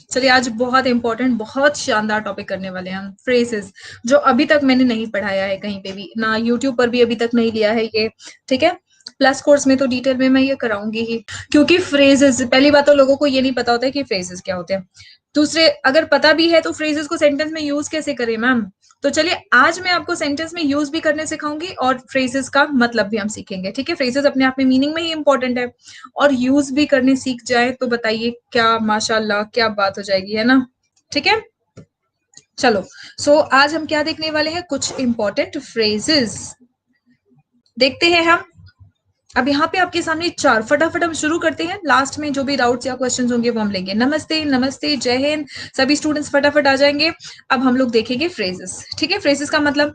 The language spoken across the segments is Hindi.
चलिए आज बहुत इंपॉर्टेंट, बहुत शानदार टॉपिक करने वाले हैं हम, फ्रेजेस, जो अभी तक मैंने नहीं पढ़ाया है कहीं पे भी, ना यूट्यूब पर भी अभी तक नहीं लिया है ये। ठीक है, प्लस कोर्स में तो डिटेल में मैं ये कराऊंगी ही, क्योंकि फ्रेजेस, पहली बात तो लोगों को ये नहीं पता होता है कि फ्रेजेस क्या होते हैं। दूसरे, अगर पता भी है तो फ्रेजेस को सेंटेंस में यूज कैसे करें मैम। तो चलिए आज मैं आपको सेंटेंस में यूज भी करने सिखाऊंगी और फ्रेजेस का मतलब भी हम सीखेंगे। ठीक है, फ्रेजेस अपने आप में मीनिंग में ही इंपॉर्टेंट है, और यूज भी करने सीख जाए तो बताइए क्या माशाल्लाह क्या बात हो जाएगी, है ना। ठीक है, चलो। आज हम क्या देखने वाले हैं, कुछ इंपॉर्टेंट फ्रेजेस देखते हैं हम। अब यहाँ पे आपके सामने चार, फटाफट हम शुरू करते हैं, लास्ट में जो भी डाउट्स या क्वेश्चंस होंगे वो हम लेंगे। नमस्ते नमस्ते, जय हिंद, सभी स्टूडेंट्स फटाफट आ जाएंगे। अब हम लोग देखेंगे फ्रेजेस। ठीक है, फ्रेजेस का मतलब,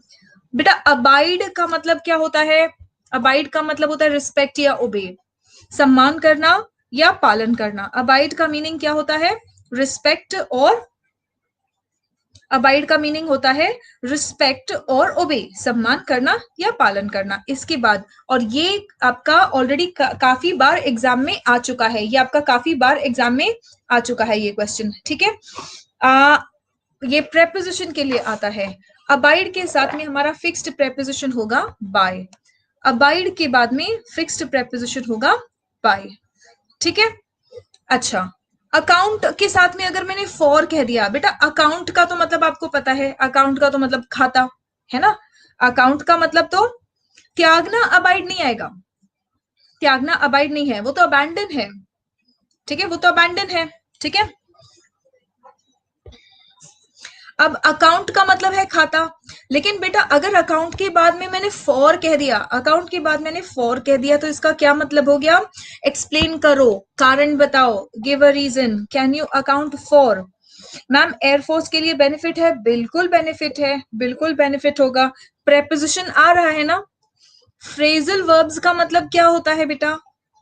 बेटा अबाइड का मतलब क्या होता है। अबाइड का मतलब होता है रिस्पेक्ट या ओबे, सम्मान करना या पालन करना। अबाइड का मीनिंग क्या होता है, रिस्पेक्ट, और अबाइड का मीनिंग होता है रिस्पेक्ट और ओबे, सम्मान करना या पालन करना। इसके बाद, और ये आपका ऑलरेडी काफी बार एग्जाम में आ चुका है, ये आपका काफी बार एग्जाम में आ चुका है ये क्वेश्चन। ठीक है, ये प्रेपोजिशन के लिए आता है। अबाइड के साथ में हमारा फिक्स्ड प्रेपोजिशन होगा बाय। अबाइड के बाद में फिक्स्ड प्रेपोजिशन होगा बाय। ठीक है, अच्छा, अकाउंट के साथ में अगर मैंने फॉर कह दिया, बेटा अकाउंट का तो मतलब आपको पता है, अकाउंट का तो मतलब खाता है ना। अकाउंट का मतलब तो त्यागना अबाइड नहीं आएगा, त्यागना अबाइड नहीं है, वो तो अबैंडन है। ठीक है, वो तो अबैंडन है। ठीक है, अब अकाउंट का मतलब है खाता, लेकिन बेटा अगर अकाउंट के बाद में मैंने फॉर कह दिया, अकाउंट के बाद मैंने फॉर कह दिया, तो इसका क्या मतलब हो गया, एक्सप्लेन करो, कारण बताओ, give a reason, can you account for. Ma'am air force के लिए बेनिफिट है, बिल्कुल बेनिफिट है, बिल्कुल बेनिफिट होगा। प्रेपोजिशन आ रहा है ना। फ्रेजल वर्ब्स का मतलब क्या होता है बेटा,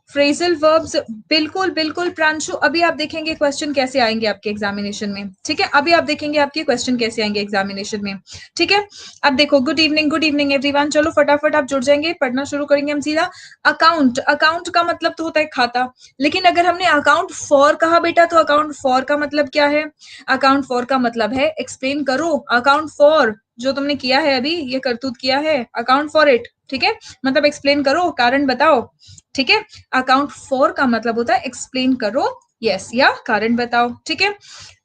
फ्रेजल वर्ब्स, बिल्कुल बिल्कुल प्रांशु, अभी आप देखेंगे क्वेश्चन कैसे आएंगे आपके एग्जामिनेशन में। ठीक है, अभी आप देखेंगे आपके क्वेश्चन कैसे आएंगे एग्जामिनेशन में। ठीक है, अब देखो, गुड इवनिंग एवरीवन, चलो फटाफट आप जुड़ जाएंगे, पढ़ना शुरू करेंगे हम सीधा। अकाउंट, अकाउंट का मतलब तो होता है खाता, लेकिन अगर हमने अकाउंट फॉर कहा बेटा, तो अकाउंट फॉर का मतलब क्या है, अकाउंट फॉर का मतलब है एक्सप्लेन करो, अकाउंट फॉर जो तुमने किया है अभी, ये करतूत किया है, अकाउंट फॉर इट। ठीक है, मतलब एक्सप्लेन करो, कारण बताओ। ठीक है, अकाउंट फॉर का मतलब होता है एक्सप्लेन करो, यस, या कारण बताओ। ठीक है,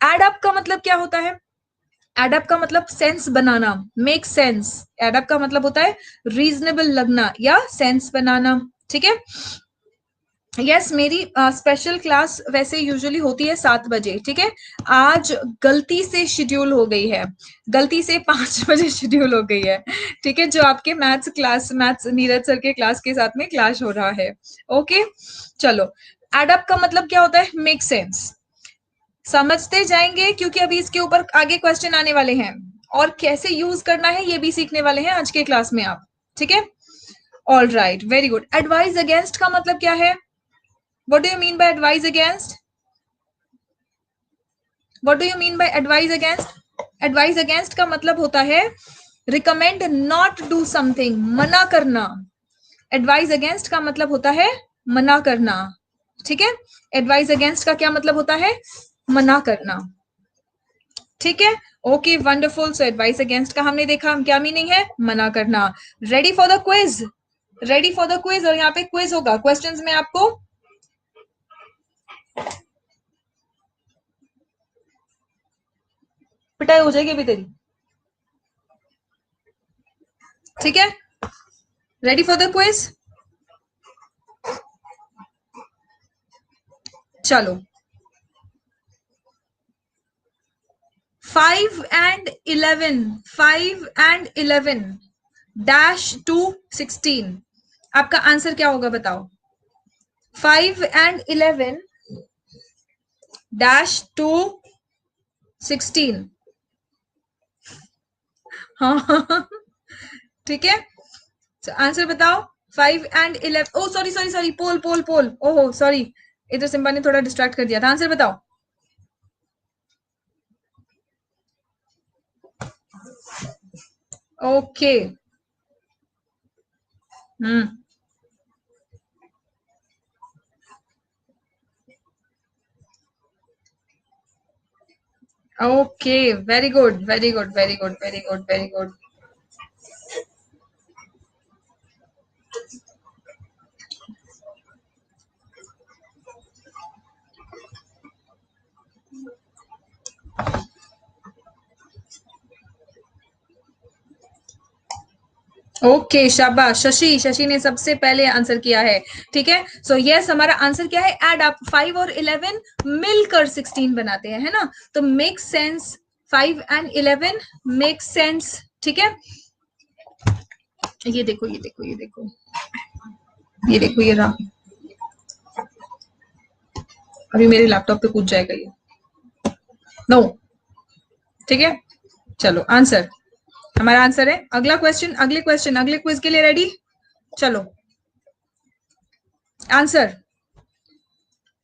एड अप का मतलब क्या होता है, एड अप का मतलब सेंस बनाना, मेक सेंस। एड अप का मतलब होता है रीजनेबल लगना या सेंस बनाना। ठीक है, यस, मेरी स्पेशल क्लास वैसे यूजुअली होती है 7 बजे। ठीक है, आज गलती से शेड्यूल हो गई है, गलती से 5 बजे शेड्यूल हो गई है। ठीक है, जो आपके maths class, maths Neeraj sir के क्लास के साथ में क्लास हो रहा है। ओके, चलो, एडअप का मतलब क्या होता है, मेक सेंस। समझते जाएंगे क्योंकि अभी इसके ऊपर आगे क्वेश्चन आने वाले हैं, और कैसे यूज करना है ये भी सीखने वाले हैं आज के क्लास में आप। ठीक है, all right, very good. Advise against का मतलब क्या है, what do you mean by advise against, what do you mean by advise against। advise against का मतलब होता है recommend not do something, मना करना। advise against का मतलब होता है मना करना। ठीक है, advise against का क्या मतलब होता है, मना करना। ठीक है, ओके वंडरफुल। सो एडवाइस अगेंस्ट का हमने देखा, हम क्या मीनिंग है, मना करना। Ready for the quiz, ready for the quiz, और यहाँ पे क्विज होगा, क्वेश्चंस में आपको पिटाई हो जाएगी अभी तेरी। ठीक है, रेडी फॉर द क्विज, चलो। 5 and 11, 5 and 11 -2 16, आपका आंसर क्या होगा बताओ। 5 and 11 -2 16, हाँ ठीक है, आंसर बताओ। 5 and 11, oh sorry sorry sorry, poll poll poll, ओहो सॉरी, इधर सिम्बा ने थोड़ा डिस्ट्रैक्ट कर दिया था। आंसर बताओ। Okay, hmm, okay, very good, very good, very good, very good, very good. Okay, शाबाश। शशि, शशि ने सबसे पहले आंसर किया है। ठीक है, सो यस, हमारा आंसर क्या है? एड अप 5 और 11 मिलकर 16 बनाते हैं, है ना? तो make sense, 5 and 11 make sense. ठीक है, ये देखो, ये देखो, ये देखो, ये देखो, ये रहा। अभी मेरे लैपटॉप पे कूद जाएगा ये। नो, ठीक है, चलो आंसर, हमारा आंसर है। अगला क्वेश्चन, अगले क्वेश्चन, अगले क्विज के लिए रेडी? चलो, answer.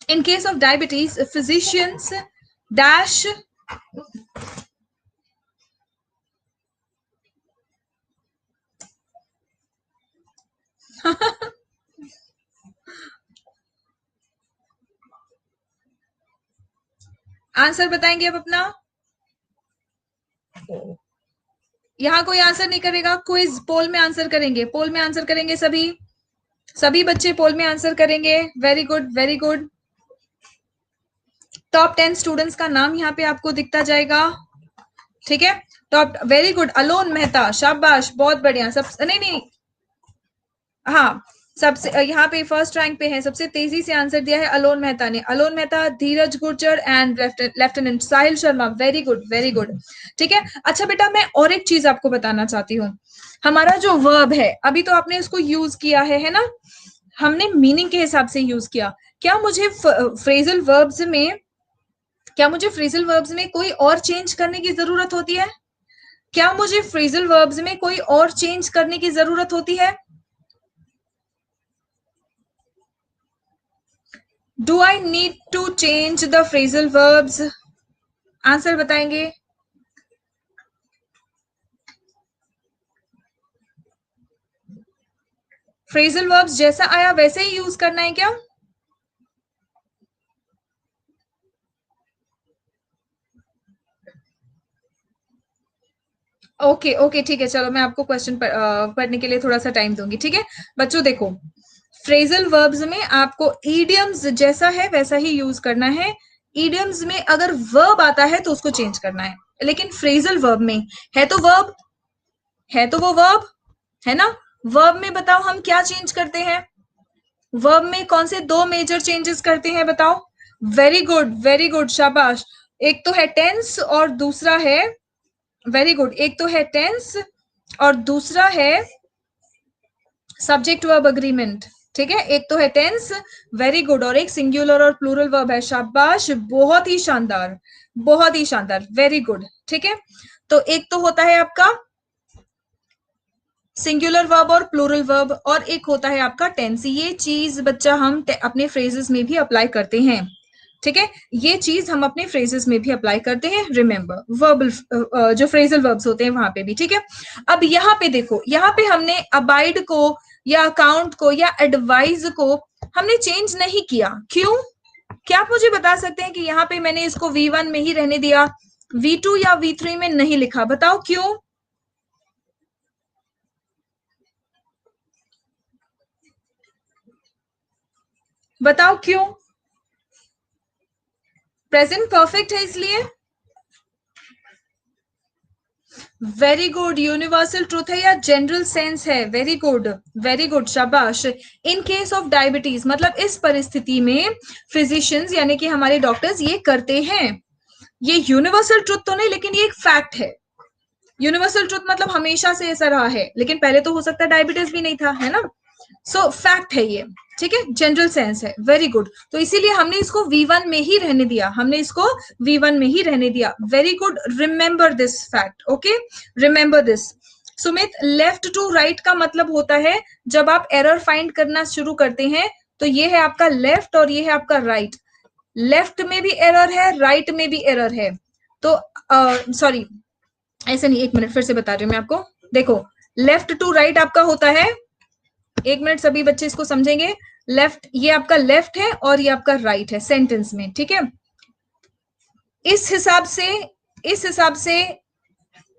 In case of diabetes, physicians dash answer बताएंगे अब अपना। यहां कोई आंसर नहीं करेगा, क्विज पोल में आंसर करेंगे, पोल में आंसर करेंगे सभी, सभी बच्चे पोल में आंसर करेंगे। Very good, very good. Top 10 students का नाम यहाँ पे आपको दिखता जाएगा। ठीक है, top, very good. Alone Mehta, शाबाश, बहुत बढ़िया। सब नहीं नहीं, हाँ, सबसे यहाँ पे फर्स्ट रैंक पे है, सबसे तेजी से आंसर दिया है अलोन मेहता ने। Alone Mehta, Dheeraj Gurjar and lieutenant Sahil Sharma, very good, very good. ठीक है, अच्छा बेटा, मैं और एक चीज आपको बताना चाहती हूँ। हमारा जो वर्ब है, अभी तो आपने इसको यूज किया है ना? हमने मीनिंग के हिसाब से यूज किया। क्या मुझे फ्रेजल वर्ब्स में, क्या मुझे फ्रेजल वर्ब्स में कोई और चेंज करने की जरूरत होती है? क्या मुझे फ्रेजल वर्ब्स में कोई और चेंज करने की जरूरत होती है? Do I need to change the phrasal verbs? Answer बताएंगे। फ्रेजल वर्ब्स जैसा आया वैसे ही यूज करना है क्या? ओके, ओके, ठीक है, चलो मैं आपको क्वेश्चन पढ़ने के लिए थोड़ा सा टाइम दूंगी। ठीक है बच्चों, देखो, फ्रेजल वर्ब्स में आपको ईडियम्स जैसा है वैसा ही यूज करना है। ईडियम्स में अगर वर्ब आता है तो उसको चेंज करना है, लेकिन फ्रेजल वर्ब में है तो वर्ब, है तो वो वर्ब, है ना? वर्ब में बताओ हम क्या चेंज करते हैं? वर्ब में कौन से दो मेजर चेंजेस करते हैं बताओ? वेरी गुड, वेरी गुड, शाबाश। एक तो है टेंस और दूसरा है, वेरी गुड, एक तो है टेंस और दूसरा है सब्जेक्ट वर्ब अग्रीमेंट। ठीक है, एक तो है टेंस, वेरी गुड, और एक सिंगुलर और प्लूरल वर्ब है। शाबाश, बहुत ही शानदार, बहुत ही शानदार, वेरी गुड। ठीक है, तो एक तो होता है आपका सिंगुलर वर्ब और प्लूरल वर्ब, और एक होता है आपका टेंस। ये चीज बच्चा हम अपने फ्रेजेस में भी अप्लाई करते हैं। ठीक है, ये चीज हम अपने फ्रेजेस में भी अप्लाई करते हैं। रिमेंबर, वर्बल जो फ्रेजल वर्ब्स होते हैं वहां पे भी। ठीक है, अब यहाँ पे देखो, यहाँ पे हमने अबाइड को या अकाउंट को या एडवाइज को हमने चेंज नहीं किया। क्यों? क्या आप मुझे बता सकते हैं कि यहाँ पे मैंने इसको V1 में ही रहने दिया, V2 या V3 में नहीं लिखा? बताओ क्यों? बताओ क्यों? प्रेजेंट परफेक्ट है इसलिए। वेरी गुड, यूनिवर्सल ट्रूथ है या जनरल सेंस है? वेरी गुड, वेरी गुड, शाबाश। इन केस ऑफ डायबिटीज, मतलब इस परिस्थिति में फिजिशियंस यानी कि हमारे डॉक्टर्स ये करते हैं। ये यूनिवर्सल ट्रूथ तो नहीं, लेकिन ये एक फैक्ट है। यूनिवर्सल ट्रूथ मतलब हमेशा से ऐसा रहा है, लेकिन पहले तो हो सकता है डायबिटीज भी नहीं था, है ना? सो फैक्ट है ये। ठीक है, जनरल सेंस है, वेरी गुड। तो इसीलिए हमने इसको V1 में ही रहने दिया, हमने इसको V1 में ही रहने दिया। Very good, remember this fact. Okay, remember this. Sumit, left to right का मतलब होता है जब आप एरर फाइंड करना शुरू करते हैं, तो ये है आपका लेफ्ट और ये है आपका राइट। लेफ्ट में भी एरर है, राइट में भी एरर है। तो सॉरी, ऐसे नहीं, एक मिनट फिर से बता रही हूँ मैं आपको। देखो, लेफ्ट टू राइट आपका होता है, एक मिनट, सभी बच्चे इसको समझेंगे। लेफ्ट, ये आपका लेफ्ट है और ये आपका राइट है सेंटेंस में। ठीक है, इस हिसाब से इस हिसाब से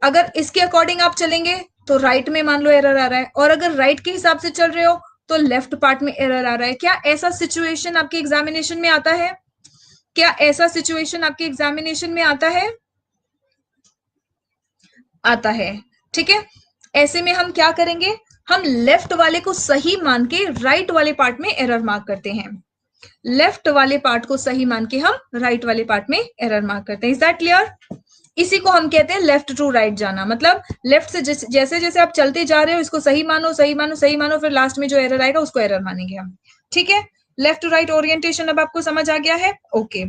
अगर इसके अकॉर्डिंग आप चलेंगे तो राइट में मान लो एरर आ रहा है, और अगर राइट के हिसाब से चल रहे हो तो लेफ्ट पार्ट में एरर आ रहा है। क्या ऐसा सिचुएशन आपके एग्जामिनेशन में आता है? क्या ऐसा सिचुएशन आपके एग्जामिनेशन में आता है? आता है। ठीक है, ऐसे में हम क्या करेंगे, हम लेफ्ट वाले को सही मान के राइट वाले पार्ट में एरर मार्क करते हैं। लेफ्ट वाले पार्ट को सही मान के हम राइट वाले पार्ट में एरर मार्क करते हैं। Is that clear? इसी को हम कहते हैं लेफ्ट टू राइट जाना। मतलब लेफ्ट से जैसे जैसे आप चलते जा रहे हो इसको सही मानो, सही मानो, सही मानो, फिर लास्ट में जो एरर आएगा उसको एरर मानेंगे हम। ठीक है, लेफ्ट टू राइट ओरिएंटेशन अब आपको समझ आ गया है? ओके।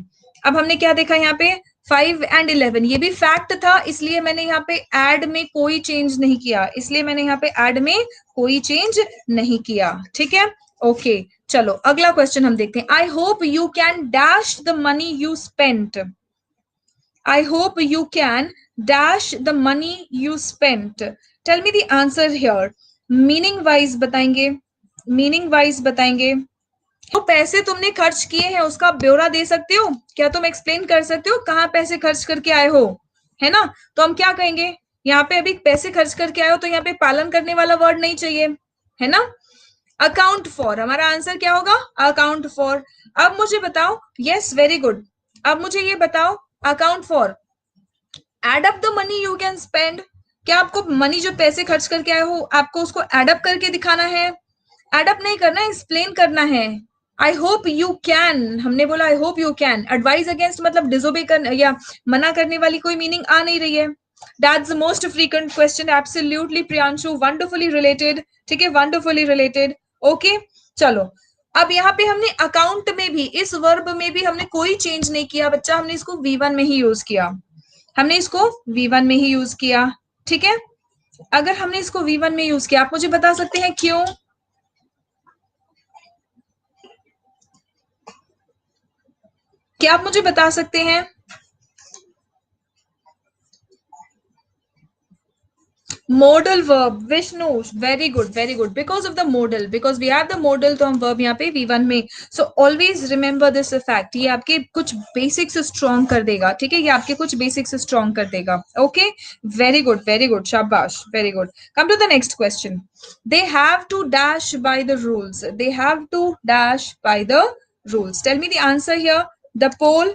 अब हमने क्या देखा यहाँ पे, 5 एंड 11, ये भी फैक्ट था, इसलिए मैंने यहाँ पे ऐड में कोई चेंज नहीं किया, इसलिए मैंने यहाँ पे ऐड में कोई चेंज नहीं किया। ठीक है, ओके। चलो अगला क्वेश्चन हम देखते हैं। I hope you can dash the money you spent. I hope you can dash the money you spent. Tell me the answer here. Meaning wise बताएंगे, meaning wise बताएंगे। तो पैसे तुमने खर्च किए हैं उसका ब्यौरा दे सकते हो क्या? तुम एक्सप्लेन कर सकते हो कहाँ पैसे खर्च करके आए हो, है ना? तो हम क्या कहेंगे यहाँ पे, अभी पैसे खर्च करके आए हो तो यहाँ पे पालन करने वाला वर्ड नहीं चाहिए, है ना? अकाउंट फॉर, हमारा आंसर क्या होगा? Account for. अब मुझे बताओ, यस वेरी गुड, अब मुझे ये बताओ, account for, add up the money you can spend. क्या आपको मनी जो पैसे खर्च करके आए हो आपको उसको एड अप करके दिखाना है? एड अप नहीं करना है, एक्सप्लेन करना है। आई होप यू कैन, हमने बोला I hope you can. Advise against मतलब डिसोबे कर या मना करने वाली कोई मीनिंग आ नहीं रही है। That's the most frequent question, absolutely Priyanshu, wonderfully related. ठीक है, वंडरफुली रिलेटेड। ओके, चलो अब यहाँ पे हमने अकाउंट में भी, इस वर्ब में भी हमने कोई चेंज नहीं किया बच्चा, हमने इसको V1 में ही यूज किया, हमने इसको V1 में ही यूज किया। ठीक है, अगर हमने इसको V1 में यूज किया, आप मुझे बता सकते हैं क्यों? क्या आप मुझे बता सकते हैं? Modal verb, Vishnu, very good very good, because of the modal, because we have the modal, तो हम वर्ब यहाँ पे V1 में। So always remember this fact, ये आपके कुछ बेसिक्स स्ट्रॉन्ग कर देगा। ठीक है, ये आपके कुछ बेसिक्स स्ट्रॉन्ग कर देगा। ओके, वेरी गुड, शाबाश, very good. Come to the next question. They have to dash by the rules, they have to dash by the rules. Tell me the answer here, the poll.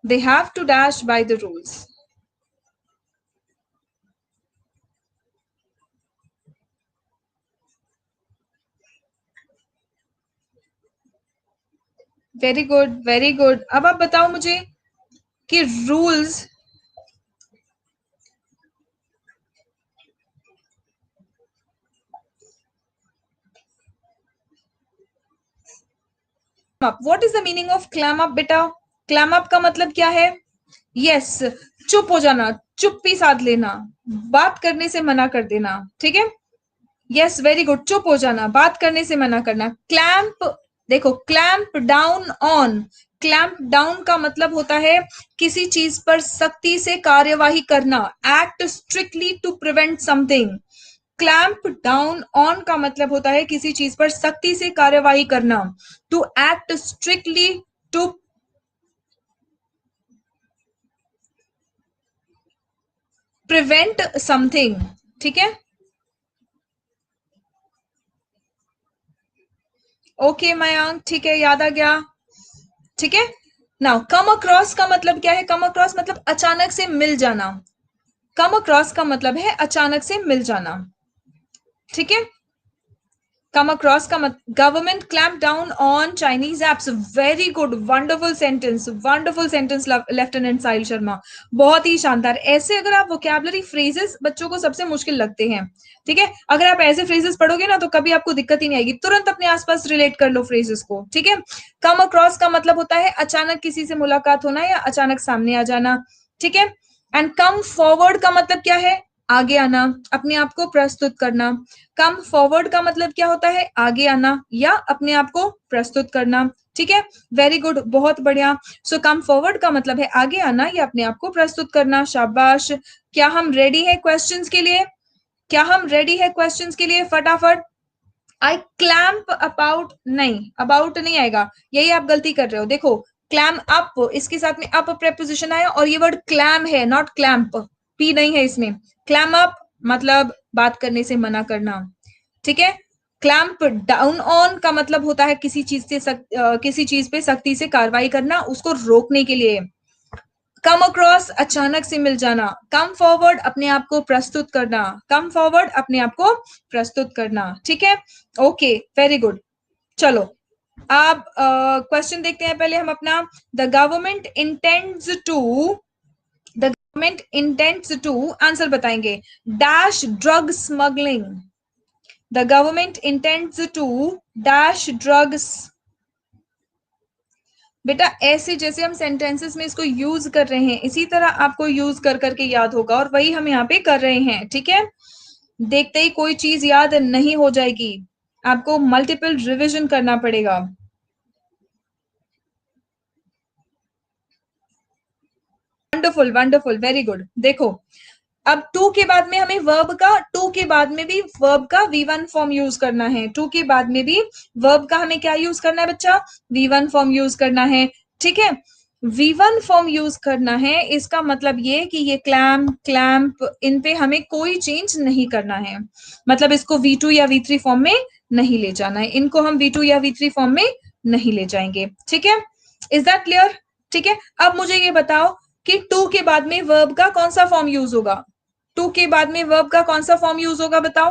They have to dash by the rules. Very good very good. अब आप बताओ मुझे कि rules, what is the meaning of clam up बेटा? क्लैम अप का मतलब क्या है? यस, चुप हो जाना, चुप्पी साध लेना, बात करने से मना कर देना। ठीक है, यस वेरी गुड, चुप हो जाना, बात करने से मना करना। क्लैंप, देखो clamp down on, clamp down का मतलब होता है किसी चीज पर सख्ती से कार्यवाही करना, act strictly to prevent something. Clamp down on का मतलब होता है किसी चीज पर सख्ती से कार्यवाही करना, to act strictly to prevent something. ठीक है, ओके मयांक, ठीक है, याद आ गया। ठीक है, नाउ कम अक्रॉस का मतलब क्या है? कम अक्रॉस मतलब अचानक से मिल जाना, कम अक्रॉस का मतलब है अचानक से मिल जाना। ठीक है, कम अक्रॉस का मतलब, government clamp down on Chinese apps. Very good, wonderful sentence lieutenant Sahil Sharma, बहुत ही शानदार। ऐसे अगर आप वोकैबुलरी फ्रेजेस, बच्चों को सबसे मुश्किल लगते हैं, ठीक है, अगर आप ऐसे फ्रेजेस पढ़ोगे ना तो कभी आपको दिक्कत ही नहीं आएगी, तुरंत अपने आसपास रिलेट कर लो फ्रेजेस को। ठीक है, कम अक्रॉस का मतलब होता है अचानक किसी से मुलाकात होना या अचानक सामने आ जाना। ठीक है, एंड कम फॉरवर्ड का मतलब क्या है? आगे आना, अपने आप को प्रस्तुत करना। कम फॉरवर्ड का मतलब क्या होता है? आगे आना या अपने आप को प्रस्तुत करना। ठीक है, वेरी गुड, बहुत बढ़िया। सो कम फॉरवर्ड का मतलब है आगे आना या अपने आप को प्रस्तुत करना, शाबाश। क्या हम रेडी है क्वेश्चंस के लिए? क्या हम रेडी है क्वेश्चंस के लिए? फटाफट आई क्लैम्प अबाउट, नहीं अबाउट नहीं आएगा, यही आप गलती कर रहे हो। देखो क्लैम अप, इसके साथ में अप प्रेपोजिशन आया और ये वर्ड क्लैम है, नॉट क्लैम्प, पी नहीं है इसमें। क्लैम अप मतलब बात करने से मना करना, ठीक है। क्लैम्प डाउन ऑन का मतलब होता है किसी चीज से किसी चीज पे सख्ती से कार्रवाई करना, उसको रोकने के लिए। कम अक्रॉस अचानक से मिल जाना। कम फॉरवर्ड अपने आप को प्रस्तुत करना, कम फॉरवर्ड अपने आप को प्रस्तुत करना, ठीक है। Okay very good. चलो आप क्वेश्चन देखते हैं पहले हम अपना। The government intends to, the government intends to, answer बताएंगे, dash drug smuggling. The government intends to dash drugs. बेटा ऐसे जैसे हम सेंटेंसेस में इसको यूज कर रहे हैं इसी तरह आपको यूज कर करके याद होगा, और वही हम यहाँ पे कर रहे हैं, ठीक है। देखते ही कोई चीज याद नहीं हो जाएगी, आपको मल्टीपल रिवीजन करना पड़ेगा। Wonderful wonderful very good. देखो अब टू के बाद में हमें वर्ब का, टू के बाद में भी वर्ब का V1 फॉर्म यूज करना है, टू के बाद में भी वर्ब का हमें क्या यूज करना है बच्चा, V1 फॉर्म यूज करना है, ठीक है। V1 फॉर्म यूज करना है, इसका मतलब ये कि ये क्लैम क्लैम्प इन पे हमें कोई चेंज नहीं करना है, मतलब इसको V2 या V3 फॉर्म में नहीं ले जाना है, इनको हम V2 या V3 फॉर्म में नहीं ले जाएंगे, ठीक है। Is that clear? ठीक है। अब मुझे ये बताओ कि टू के बाद में वर्ब का कौन सा फॉर्म यूज होगा, टू के बाद में वर्ब का कौन सा फॉर्म यूज होगा बताओ,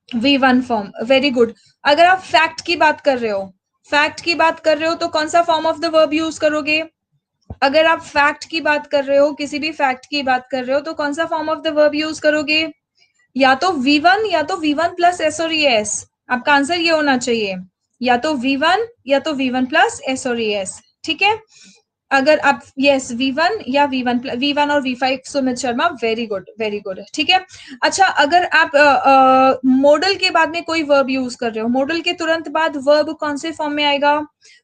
V1 फॉर्म, वेरी गुड। अगर आप फैक्ट की बात कर रहे हो, फैक्ट की बात कर रहे हो तो कौन सा form of the verb use करोगे, अगर आप फैक्ट की बात कर रहे हो, किसी भी फैक्ट की बात कर रहे हो तो कौन सा form of the verb use करोगे, या तो V1 या तो V1 प्लस एस और एस। आपका आंसर ये होना चाहिए, या तो V1 या तो V1 प्लस एस और एस, ठीक है। अगर आप यस V1 या V1 V1 और V5, Sumit Sharma very good, ठीक है। अच्छा अगर आप मॉडल के बाद में कोई वर्ब यूज कर रहे हो, मॉडल के तुरंत बाद वर्ब कौन से फॉर्म में आएगा,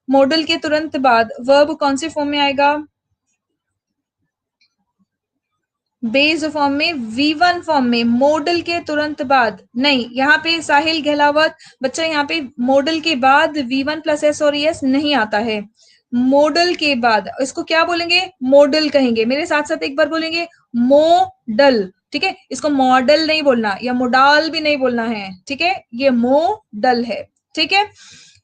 मॉडल के तुरंत बाद वर्ब कौन से फॉर्म में आएगा, बेस फॉर्म में, V1 फॉर्म में, मॉडल के तुरंत बाद नहीं, यहाँ पे साहिल गहलावत बच्चा, यहाँ पे मॉडल के बाद V1 प्लस एस और एस नहीं आता है, मॉडल के बाद इसको क्या बोलेंगे, मॉडल कहेंगे, मेरे साथ साथ एक बार बोलेंगे, मॉडल, ठीक है। इसको मॉडल नहीं बोलना या मोडाल भी नहीं बोलना है, ठीक है, ये मॉडल है, ठीक है।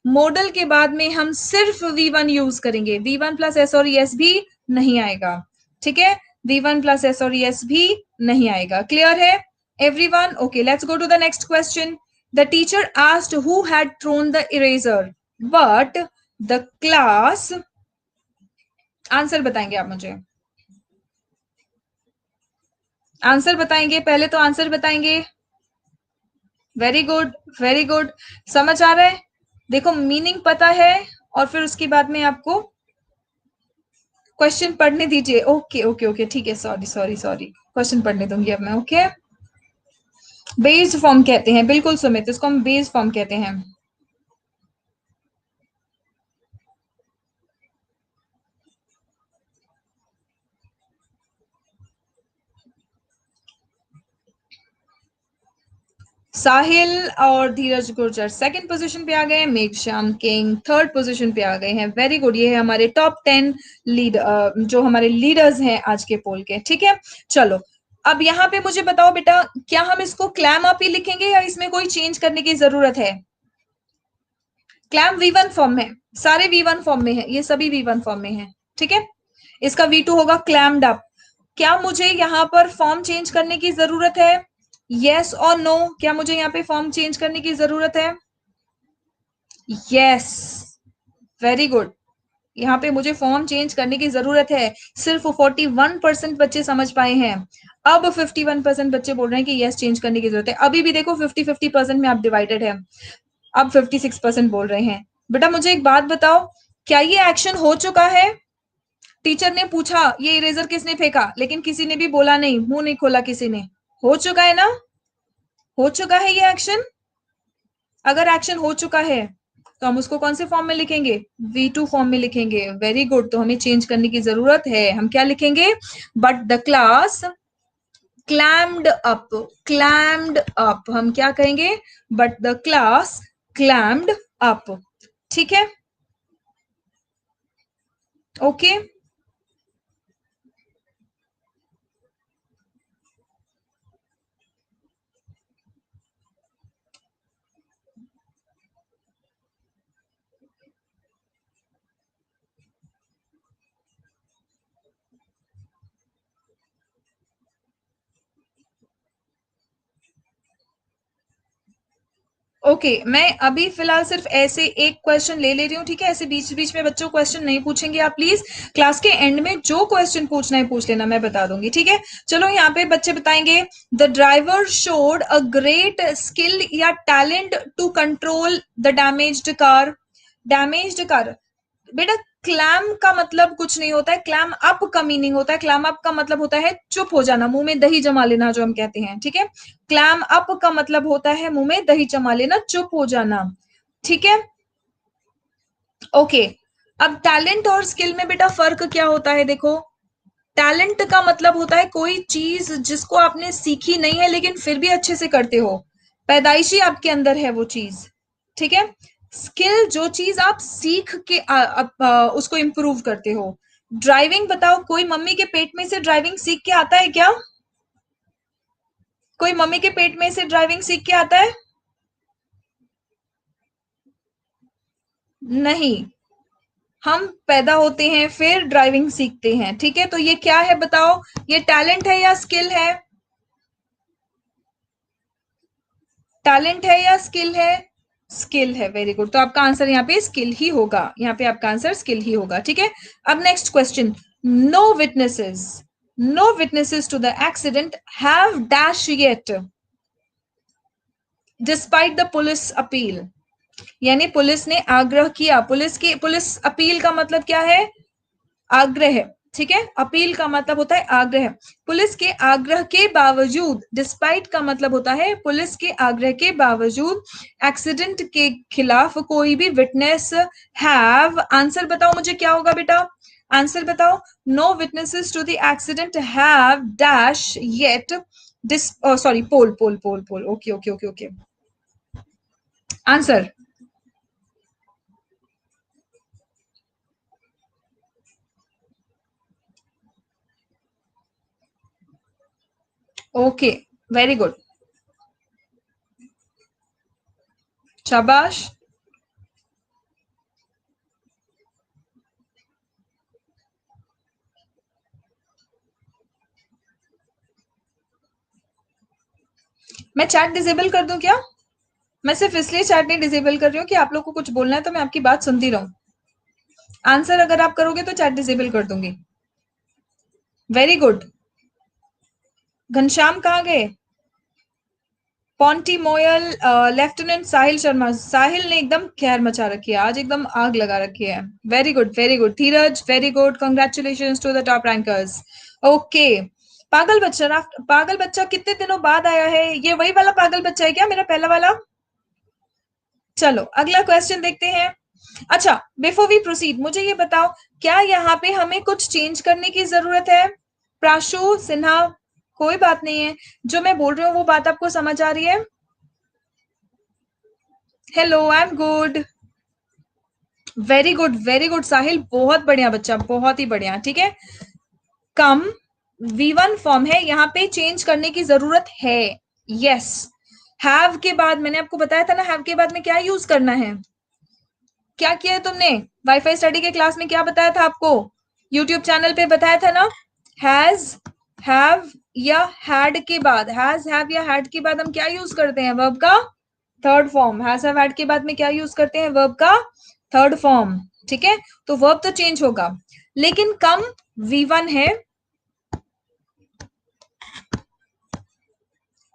मॉडल के बाद में हम सिर्फ V1 यूज करेंगे, V1 प्लस एस और एस भी नहीं आएगा, ठीक है। V1 प्लस एस और एस भी नहीं आएगा, क्लियर है everyone? Okay let's go to the next question. The teacher asked who had thrown the eraser but the class, answer बताएंगे आप मुझे, आंसर बताएंगे, पहले तो आंसर बताएंगे। वेरी गुड वेरी गुड, समझ आ रहा है, देखो मीनिंग पता है और फिर उसके बाद में आपको क्वेश्चन पढ़ने दीजिए। ओके ओके ओके ठीक है, सॉरी सॉरी सॉरी, क्वेश्चन पढ़ने दूंगी अब मैं, ओके। बेस्ड फॉर्म कहते हैं, बिल्कुल सुमित, इसको हम बेस्ड फॉर्म कहते हैं। साहिल और धीरज गुर्जर सेकंड पोजीशन पे आ गए, मेघश्याम किंग थर्ड पोजीशन पे आ गए हैं, वेरी गुड। ये है हमारे टॉप 10 लीड, जो हमारे लीडर्स हैं आज के पोल के, ठीक है। चलो अब यहाँ पे मुझे बताओ बेटा, क्या हम इसको क्लैम अप ही लिखेंगे या इसमें कोई चेंज करने की जरूरत है? क्लैम V1 फॉर्म में, सारे V1 फॉर्म में है, ये सभी V1 फॉर्म में है, ठीक है। इसका V2 होगा क्लैम्ड अप। क्या मुझे यहाँ पर फॉर्म चेंज करने की जरूरत है, यस और नो, क्या मुझे यहाँ पे फॉर्म चेंज करने की जरूरत है? यस वेरी गुड, यहाँ पे मुझे फॉर्म चेंज करने की जरूरत है। सिर्फ 41% बच्चे समझ पाए हैं, अब 51% बच्चे बोल रहे हैं कि यस चेंज करने की जरूरत है। अभी भी देखो 50-50% में आप डिवाइडेड है, अब 56% बोल रहे हैं। बेटा मुझे एक बात बताओ, क्या ये एक्शन हो चुका है? टीचर ने पूछा ये इरेजर किसने फेंका, लेकिन किसी ने भी बोला नहीं, मुंह नहीं खोला किसी ने, हो चुका है ना, हो चुका है ये एक्शन। अगर एक्शन हो चुका है तो हम उसको कौन से फॉर्म में लिखेंगे, V2 फॉर्म में लिखेंगे, वेरी गुड। तो हमें चेंज करने की जरूरत है, हम क्या लिखेंगे, but the class claimed up, claimed up हम क्या कहेंगे, but the class claimed up, ठीक है, ओके। ओके मैं अभी फिलहाल सिर्फ ऐसे एक क्वेश्चन ले ले रही हूँ, ठीक है, ऐसे बीच बीच में बच्चों क्वेश्चन नहीं पूछेंगे आप प्लीज, क्लास के एंड में जो क्वेश्चन पूछना है पूछ लेना, मैं बता दूंगी, ठीक है। चलो यहाँ पे बच्चे बताएंगे, the driver showed a great skill या talent to control the damaged car, damaged car, बेटा क्लैम का मतलब कुछ नहीं होता है, क्लैम अप का मीनिंग होता है, क्लैम अप का मतलब होता है चुप हो जाना, मुंह में दही जमा लेना जो हम कहते हैं, ठीक है। क्लैम अप का मतलब होता है मुंह में दही जमा लेना, चुप हो जाना, ठीक है, ओके। अब टैलेंट और स्किल में बेटा फर्क क्या होता है, देखो, टैलेंट का मतलब होता है कोई चीज जिसको आपने सीखी नहीं है लेकिन फिर भी अच्छे से करते हो, पैदाइशी आपके अंदर है वो चीज, ठीक है। स्किल जो चीज आप सीख के उसको इम्प्रूव करते हो। ड्राइविंग बताओ, कोई मम्मी के पेट में से ड्राइविंग सीख के आता है क्या, कोई मम्मी के पेट में से ड्राइविंग सीख के आता है, नहीं, हम पैदा होते हैं फिर ड्राइविंग सीखते हैं, ठीक है, तो ये क्या है बताओ, ये टैलेंट है या स्किल है, टैलेंट है या स्किल है, स्किल है, वेरी गुड, तो आपका आंसर यहाँ पे स्किल ही होगा, यहाँ पे आपका आंसर स्किल ही होगा, ठीक है। अब next question, no witnesses, no witnesses to the accident have dash yet despite the police appeal, यानी पुलिस ने आग्रह किया, पुलिस अपील का मतलब क्या है, आग्रह, ठीक है, अपील का मतलब होता है आग्रह, पुलिस के आग्रह के बावजूद, डिस्पाइट का मतलब होता है पुलिस के आग्रह के बावजूद एक्सीडेंट के खिलाफ कोई भी विटनेस हैव, आंसर बताओ मुझे क्या होगा बेटा, आंसर बताओ, no witnesses to the accident have dash yet this, sorry, poll poll poll poll, okay okay okay okay, answer, okay, very good, शाबाश, मैं चैट डिसेबल कर दूं क्या, मैं सिर्फ इसलिए चैट नहीं डिसेबल कर रही हूँ कि आप लोग को कुछ बोलना है तो मैं आपकी बात सुनती रहूं, आंसर अगर आप करोगे तो चैट डिसेबल कर दूंगी, वेरी गुड, घनश्याम कहाँ गए, पॉन्टी मोयल, लेफ्टिनेंट साहिल शर्मा, साहिल ने एकदम कहर मचा रखी है आज, एकदम आग लगा रखी है, very good very good, Dheeraj very good, congratulation to the top rankers, okay. पागल बच्चा, पागल बच्चा कितने दिनों बाद आया है, ये वही वाला पागल बच्चा है क्या, मेरा पहला वाला, चलो अगला क्वेश्चन देखते हैं। अच्छा, बिफोर वी प्रोसीड मुझे ये बताओ, क्या यहाँ पे हमें कुछ चेंज करने की जरूरत है, प्राशु सिन्हा, कोई बात नहीं है, जो मैं बोल रही हूँ वो बात आपको समझ आ रही है, hello I am good, very good Sahil, बहुत बढ़िया बच्चा, बहुत ही बढ़िया, ठीक है, कम V1 फॉर्म है, यहाँ पे चेंज करने की जरूरत है, यस, हैव के बाद मैंने आपको बताया था ना, हैव के बाद में क्या यूज करना है, क्या किया है तुमने, वाईफाई स्टडी के क्लास में क्या बताया था आपको, यूट्यूब चैनल पे बताया था ना, हैज, हैव या हैड के बाद, हैज हैव या हैड के बाद हम क्या यूज करते हैं, वर्ब का third form, has have had के बाद में क्या यूज करते हैं, वर्ब का थर्ड फॉर्म, ठीक है, तो वर्ब तो चेंज होगा, लेकिन कम V1 है,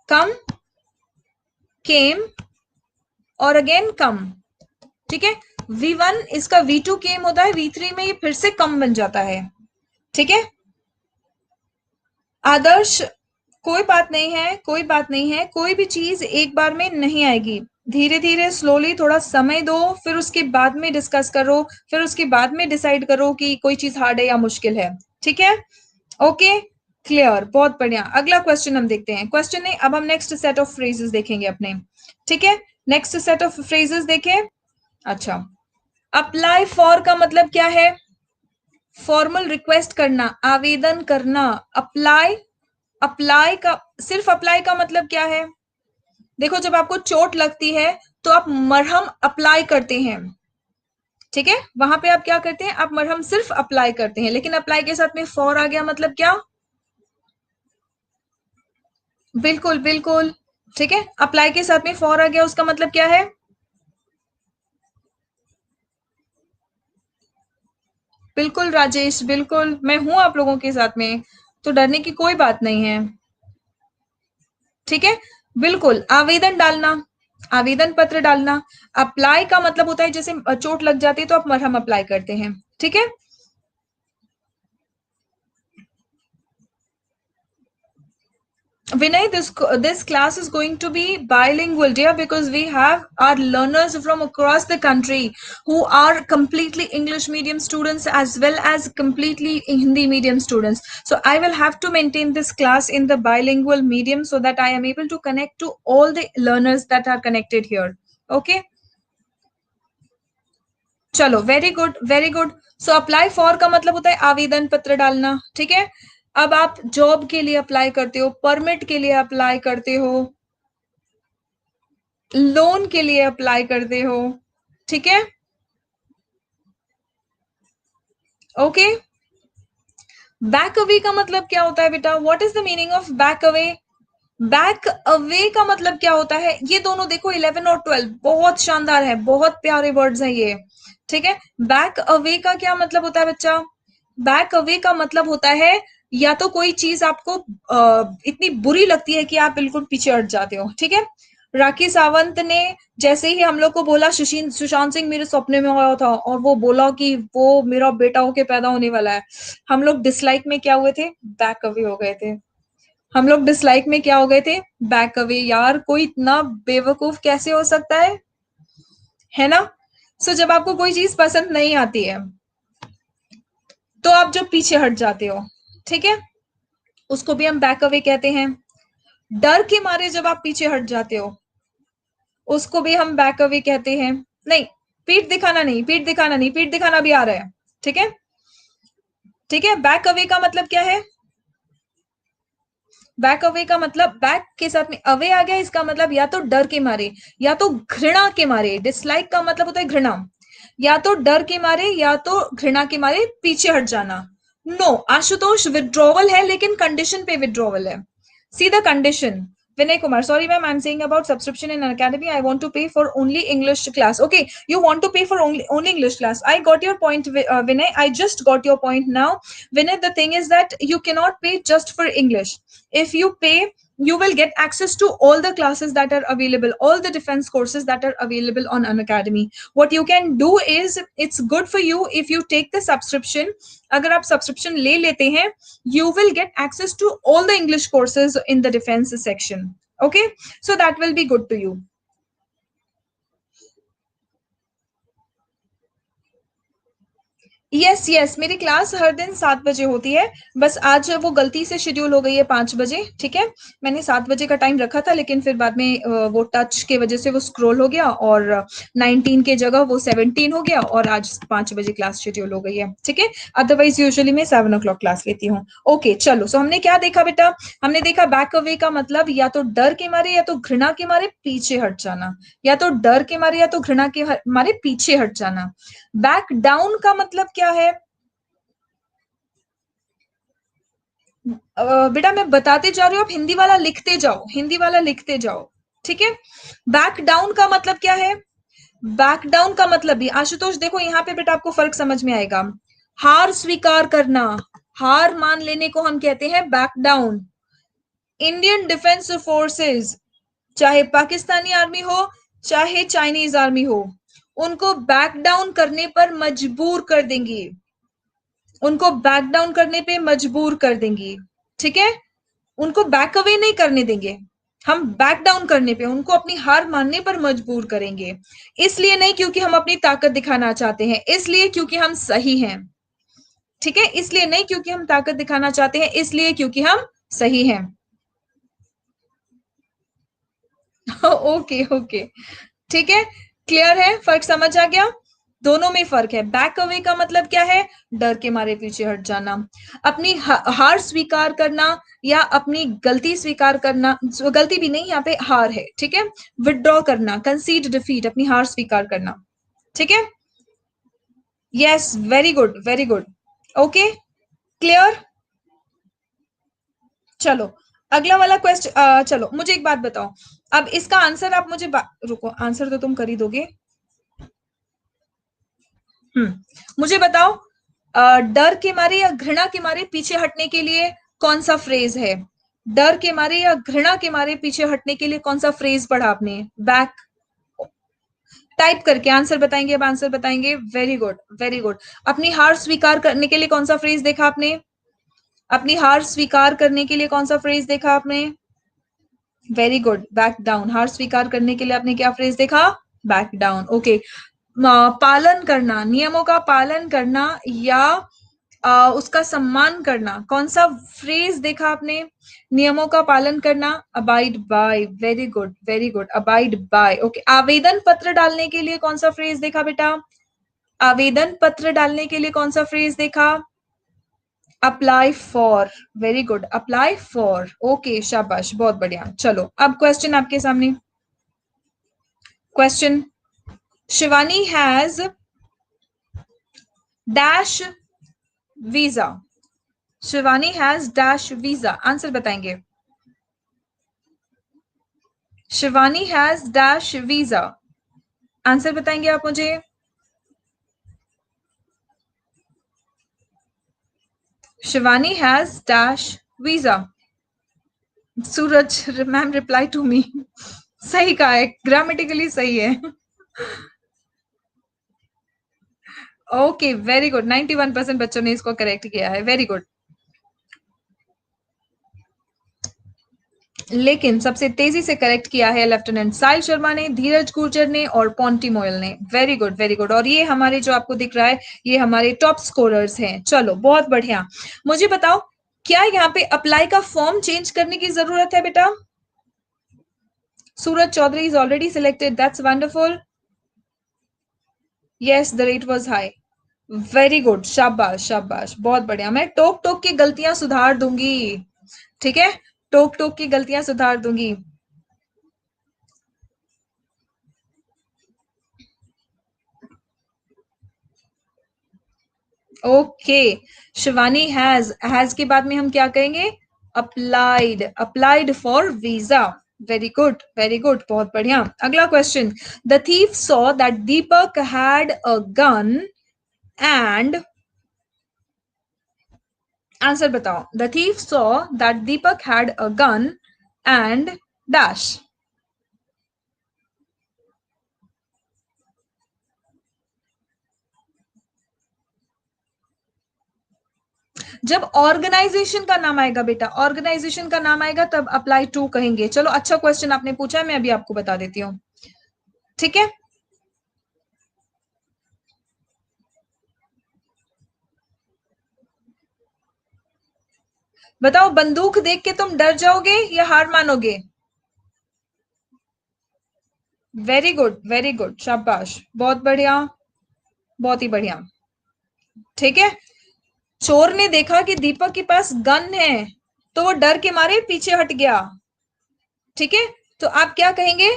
कम, केम और अगेन कम, ठीक है, V1 इसका V2 केम होता है, V3 में ये फिर से कम बन जाता है, ठीक है, आदर्श, कोई बात नहीं है, कोई बात नहीं है, कोई भी चीज एक बार में नहीं आएगी, धीरे धीरे स्लोली थोड़ा समय दो, फिर उसके बाद में डिस्कस करो, फिर उसके बाद में डिसाइड करो कि कोई चीज हार्ड है या मुश्किल है, ठीक है, ओके, क्लियर, बहुत बढ़िया। अगला क्वेश्चन हम देखते हैं। क्वेश्चन नहीं, अब हम नेक्स्ट सेट ऑफ फ्रेजेस देखेंगे अपने। ठीक है, नेक्स्ट सेट ऑफ फ्रेजेस देखें। अच्छा, अप्लाई फॉर का मतलब क्या है? फॉर्मल रिक्वेस्ट करना, आवेदन करना। अप्लाई, अप्लाई का, सिर्फ अप्लाई का मतलब क्या है? देखो, जब आपको चोट लगती है तो आप मरहम अप्लाई करते हैं, ठीक है, वहां पे आप क्या करते हैं? आप मरहम सिर्फ अप्लाई करते हैं, लेकिन अप्लाई के साथ में फॉर आ गया, मतलब क्या? बिल्कुल बिल्कुल, ठीक है, अप्लाई के साथ में फॉर आ गया, उसका मतलब क्या है? बिल्कुल राजेश, बिल्कुल, मैं हूं आप लोगों के साथ में, तो डरने की कोई बात नहीं है। ठीक है, बिल्कुल, आवेदन डालना, आवेदन पत्र डालना। अप्लाई का मतलब होता है जैसे चोट लग जाती है तो आप मरहम अप्लाई करते हैं, ठीक है। Vinay, this class is going to be bilingual, dear, because we have our learners from across the country who are completely English medium students as well as completely Hindi medium students. So I will have to maintain this class in the bilingual medium so that I am able to connect to all the learners that are connected here. Okay. चलो, very good very good. So apply for का मतलब होता है आवेदन पत्र डालना, ठीक है। अब आप जॉब के लिए अप्लाई करते हो, परमिट के लिए अप्लाई करते हो, लोन के लिए अप्लाई करते हो, ठीक है। ओके, बैक अवे का मतलब क्या होता है बेटा? What is the meaning of back away? Back away का मतलब क्या होता है? ये दोनों देखो, 11 और 12 बहुत शानदार है, बहुत प्यारे वर्ड्स हैं ये, ठीक है। बैक अवे का क्या मतलब होता है बच्चा? बैक अवे का मतलब होता है या तो कोई चीज आपको इतनी बुरी लगती है कि आप बिल्कुल पीछे हट जाते हो, ठीक है। राखी सावंत ने जैसे ही हम लोग को बोला सुशांत सिंह मेरे सपने में आया था और वो बोला कि वो मेरा बेटा होके पैदा होने वाला है, हम लोग डिसलाइक में क्या हुए थे? बैक अवे हो गए थे। हम लोग डिसलाइक में क्या हो गए थे? Back away. यार, कोई इतना बेवकूफ कैसे हो सकता है ना। सो जब आपको कोई चीज पसंद नहीं आती है तो आप जो पीछे हट जाते हो, ठीक है, उसको भी हम बैक अवे कहते हैं। डर के मारे जब आप पीछे हट जाते हो उसको भी हम बैक अवे कहते हैं। नहीं, पीठ दिखाना नहीं, पीठ दिखाना नहीं, पीठ दिखाना भी आ रहा है, ठीक है। ठीक है, बैक अवे का मतलब क्या है? बैक अवे का मतलब बैक के साथ में अवे आ गया, इसका मतलब या तो डर के मारे या तो घृणा के मारे। डिसलाइक का मतलब होता है घृणा, या तो डर के मारे या तो घृणा के मारे पीछे हट जाना। नो आशुतोष, विड्रॉवल है लेकिन कंडीशन पे विड्रॉवल है। See the condition. Vinay Kumar, sorry ma'am, I'm saying about subscription in an academy. I want to pay for only English class. Okay, you want to pay for only English class. I got your point, Vinay. I just got your point now. Vinay, the thing is that you cannot pay just for English. If you pay, you will get access to all the classes that are available, all the defense courses that are available on an academy. What you can do is, it's good for you if you take the subscription. अगर आप subscription ले लेते हैं, you will get access to all the English courses in the defense section. Okay, so that will be good to you. Yes yes, मेरी क्लास हर दिन 7 बजे होती है। बस आज वो गलती से शेड्यूल हो गई है 5 बजे, ठीक है। मैंने 7 बजे का टाइम रखा था लेकिन फिर बाद में वो टच के वजह से वो स्क्रॉल हो गया और 19 के जगह वो 17 हो गया और आज 5 बजे क्लास शेड्यूल हो गई है, ठीक है। अदरवाइज यूजुअली मैं 7 o'clock क्लास लेती हूँ। ओके चलो, सो हमने क्या देखा बेटा? हमने देखा बैक अवे का मतलब या तो डर के मारे या तो घृणा के मारे पीछे हट जाना, या तो डर के मारे या तो घृणा के मारे पीछे हट जाना। बैक डाउन का मतलब क्या है? बेटा मैं बताते जा रही हूँ, आप हिंदी वाला लिखते जाओ, हिंदी वाला लिखते जाओ, ठीक है। बैक डाउन का मतलब क्या है? बैक डाउन का मतलब भी, आशुतोष देखो यहाँ पे बेटा आपको फर्क समझ में आएगा। हार स्वीकार करना, हार मान लेने को हम कहते हैं back down. Indian defence forces, चाहे पाकिस्तानी आर्मी हो चाहे चाइनीज आर्मी हो, उनको बैक डाउन करने पर मजबूर कर देंगी, उनको बैक डाउन करने पे मजबूर कर देंगी, ठीक है। उनको बैक अवे नहीं करने देंगे, हम बैक डाउन करने पे, उनको अपनी हार मानने पर मजबूर करेंगे। इसलिए नहीं क्योंकि हम अपनी ताकत दिखाना चाहते हैं, इसलिए क्योंकि हम सही हैं। ठीक है, इसलिए नहीं क्योंकि हम ताकत दिखाना चाहते हैं, इसलिए क्योंकि हम सही हैं। ओके ओके, ठीक है, क्लियर है, फर्क समझ आ गया। दोनों में फर्क है। बैक अवे का मतलब क्या है? डर के मारे पीछे हट जाना, अपनी हार स्वीकार करना या अपनी गलती स्वीकार करना, गलती भी नहीं, यहाँ पे हार है, ठीक है, विदड्रॉ करना, कंसीड डिफीट, अपनी हार स्वीकार करना, ठीक है। Yes, very good very good, okay, clear. चलो अगला वाला क्वेश्चन, चलो मुझे एक बात बताओ, अब इसका आंसर आप मुझे रुको, आंसर तो तुम कर ही दोगे। मुझे बताओ, डर के मारे या घृणा के मारे पीछे हटने के लिए कौन सा फ्रेज है? डर के मारे या घृणा के मारे पीछे हटने के लिए कौन सा फ्रेज पढ़ा आपने? बैक, टाइप करके आंसर बताएंगे, अब आंसर बताएंगे, वेरी गुड वेरी गुड। अपनी हार स्वीकार करने के लिए कौन सा फ्रेज देखा आपने? अपनी हार स्वीकार करने के लिए कौन सा फ्रेज देखा आपने? Very good, back down. हार स्वीकार करने के लिए आपने क्या फ्रेज देखा? Back down, okay. पालन करना, नियमों का पालन करना या उसका सम्मान करना, कौन सा फ्रेज देखा आपने? नियमों का पालन करना, abide by, very good very good, abide by, okay. आवेदन पत्र डालने के लिए कौन सा फ्रेज देखा बेटा? आवेदन पत्र डालने के लिए कौन सा फ्रेज देखा? Apply for, very good, apply for, okay, शाबाश, बहुत बढ़िया। चलो अब क्वेश्चन आपके सामने, question, Shivani has dash visa, Shivani has dash visa, answer बताएंगे। Shivani has dash visa, answer बताएंगे आप मुझे। Shivani has dash visa, Suraj ma'am reply to me, सही कहा है, ग्रामेटिकली सही है। ओके वेरी गुड, 91% बच्चों ने इसको करेक्ट किया है, वेरी गुड। लेकिन सबसे तेजी से करेक्ट किया है लेफ्टिनेंट साहिल शर्मा ने, धीरज गुर्जर ने और पॉन्टी मोयल ने, वेरी गुड वेरी गुड। और ये हमारे जो आपको दिख रहा है, ये हमारे टॉप स्कोरर्स हैं। चलो बहुत बढ़िया, मुझे बताओ, क्या यहाँ पे अप्लाई का फॉर्म चेंज करने की जरूरत है बेटा? Suraj Chaudhary is already selected, that's wonderful. Yes, the rate was high, very good, शाबाश शाबाश, बहुत बढ़िया। मैं टोक टोक की गलतियां सुधार दूंगी, ठीक है, टोक टोक की गलतियां सुधार दूंगी। ओके, शिवानी हैज के बाद में हम क्या कहेंगे? Applied, applied for visa, very good very good, बहुत बढ़िया। अगला question, the thief saw that Deepak had a gun and, answer बताओ। The thief saw that Deepak had a gun and dash, जब ऑर्गेनाइजेशन का नाम आएगा बेटा, ऑर्गेनाइजेशन का नाम आएगा तब अप्लाई टू कहेंगे। चलो अच्छा क्वेश्चन आपने पूछा है, मैं अभी आपको बता देती हूँ, ठीक है। बताओ, बंदूक देख के तुम डर जाओगे या हार मानोगे? वेरी गुड, शाबाश, बहुत बढ़िया, बहुत ही बढ़िया, ठीक है। चोर ने देखा कि दीपक के पास गन है, तो वो डर के मारे पीछे हट गया, ठीक है, तो आप क्या कहेंगे?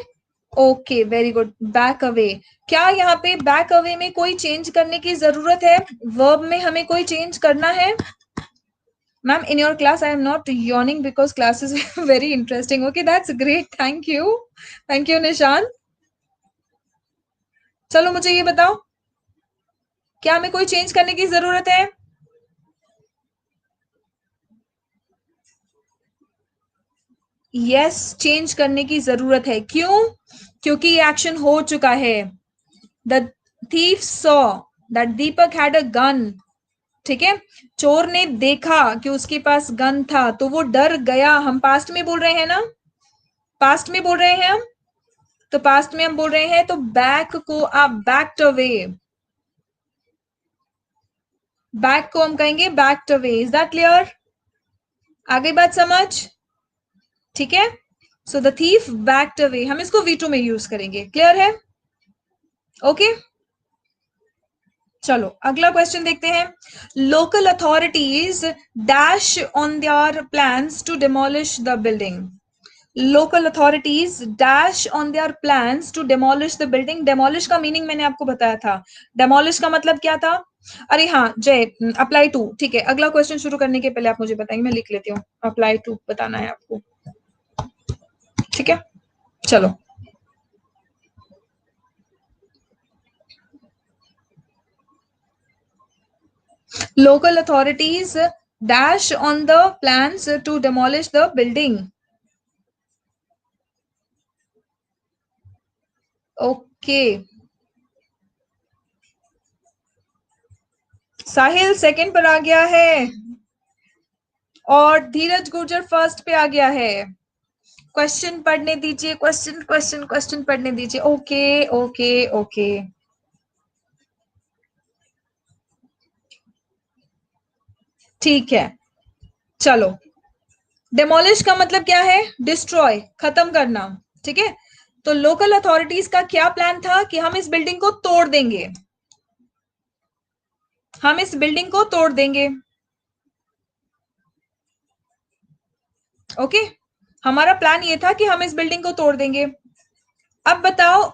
Okay very good, back away. क्या यहाँ पे बैक अवे में कोई चेंज करने की जरूरत है? वर्ब में हमें कोई चेंज करना है? Ma'am, in your class I am not yawning because class is very interesting. Okay, that's great, thank you निशान। चलो मुझे ये बताओ, क्या हमें कोई चेंज करने की जरूरत है? यस, चेंज करने की जरूरत है, क्यों? क्योंकि ये एक्शन हो चुका है। The thief saw that Deepak had a gun, ठीक है, चोर ने देखा कि उसके पास गन था, तो वो डर गया। हम पास्ट में बोल रहे हैं ना, पास्ट में बोल रहे हैं हम, तो पास्ट में हम बोल रहे हैं, तो बैक को आप बैक्ड अवे, बैक को हम कहेंगे backed away. Is that clear? आगे बात समझ? ठीक है, so the thief backed away, हम इसको V2 में यूज करेंगे। क्लियर है? ओके चलो अगला क्वेश्चन देखते हैं। Local authorities dash on their plans to demolish the building. Local authorities dash on their plans to demolish the building. Demolish का मीनिंग मैंने आपको बताया था। डेमोलिश का मतलब क्या था? अरे हाँ जय, अप्लाई टू। ठीक है, अगला क्वेश्चन शुरू करने के पहले आप मुझे बताएंगे, मैं लिख लेती हूँ। अप्लाई टू बताना है आपको, ठीक है? चलो, local authorities dash on the plans to demolish the building. Okay. Sahil second पर आ गया है और धीरज गुर्जर फर्स्ट पे आ गया है। क्वेश्चन पढ़ने दीजिए, क्वेश्चन क्वेश्चन क्वेश्चन पढ़ने दीजिए। ओके ओके ओके ठीक है चलो। डेमोलिश का मतलब क्या है? डिस्ट्रॉय, खत्म करना। ठीक है, तो लोकल अथॉरिटीज का क्या प्लान था कि हम इस बिल्डिंग को तोड़ देंगे, हम इस बिल्डिंग को तोड़ देंगे। ओके, हमारा प्लान ये था कि हम इस बिल्डिंग को तोड़ देंगे। अब बताओ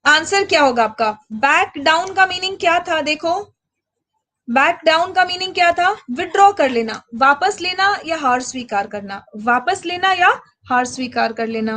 आंसर क्या होगा आपका? बैक डाउन का मीनिंग क्या था? देखो, बैक डाउन का मीनिंग क्या था? विड्रॉ कर लेना, वापस लेना या हार स्वीकार करना, वापस लेना या हार स्वीकार कर लेना।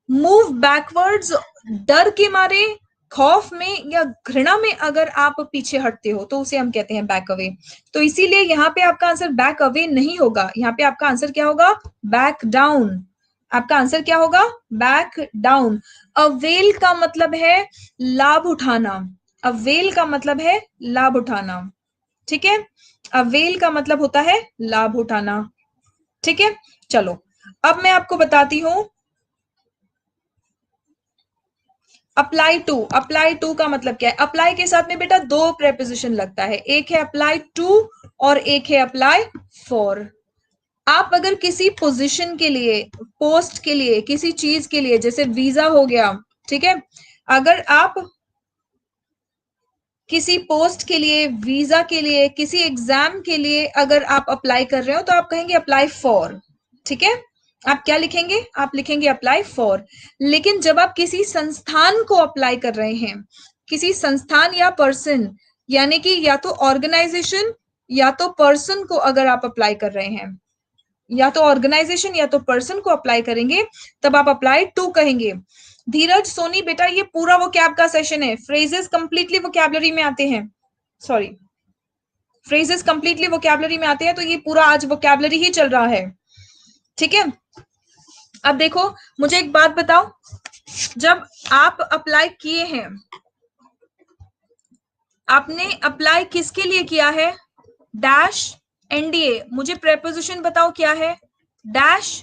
मूव बैकवर्ड्स, डर के मारे, खौफ में या घृणा में अगर आप पीछे हटते हो तो उसे हम कहते हैं बैक अवे। तो इसीलिए यहाँ पे आपका आंसर बैक अवे नहीं होगा, यहाँ पे आपका आंसर क्या होगा? Back down. आपका आंसर क्या होगा? Back down. अवेल का मतलब है लाभ उठाना, अवेल का मतलब है लाभ उठाना। ठीक है, अवेल का मतलब होता है लाभ उठाना। ठीक है, चलो अब मैं आपको बताती हूं अप्लाई टू। अप्लाई टू का मतलब क्या है? अप्लाई के साथ में बेटा दो प्रेपोजिशन लगता है, एक है अप्लाई टू और एक है अप्लाई फॉर। आप अगर किसी पोजीशन के लिए, पोस्ट के लिए, किसी चीज के लिए, जैसे वीजा हो गया, ठीक है, अगर आप किसी पोस्ट के लिए, वीजा के लिए, किसी एग्जाम के लिए अगर आप अप्लाई कर रहे हो तो आप कहेंगे अप्लाई फॉर। ठीक है, आप क्या लिखेंगे? आप लिखेंगे अप्लाई फॉर। लेकिन जब आप किसी संस्थान को अप्लाई कर रहे हैं, किसी संस्थान या पर्सन, यानी कि या तो ऑर्गेनाइजेशन या तो पर्सन को अगर आप अप्लाई कर रहे हैं, या तो ऑर्गेनाइजेशन या तो पर्सन को अप्लाई करेंगे, तब आप अप्लाई टू कहेंगे। धीरज सोनी बेटा ये पूरा वो कैब का सेशन है, फ्रेजेस कंप्लीटली वोकैबुलरी में आते हैं, सॉरी फ्रेजेस कंप्लीटली वोकैबुलरी में आते हैं, तो ये पूरा आज वोकैबुलरी ही चल रहा है। ठीक है, अब देखो मुझे एक बात बताओ, जब आप अप्लाई किए हैं, आपने अप्लाई किसके लिए किया है? डैश एनडीए, मुझे प्रेपोजिशन बताओ क्या है? Dash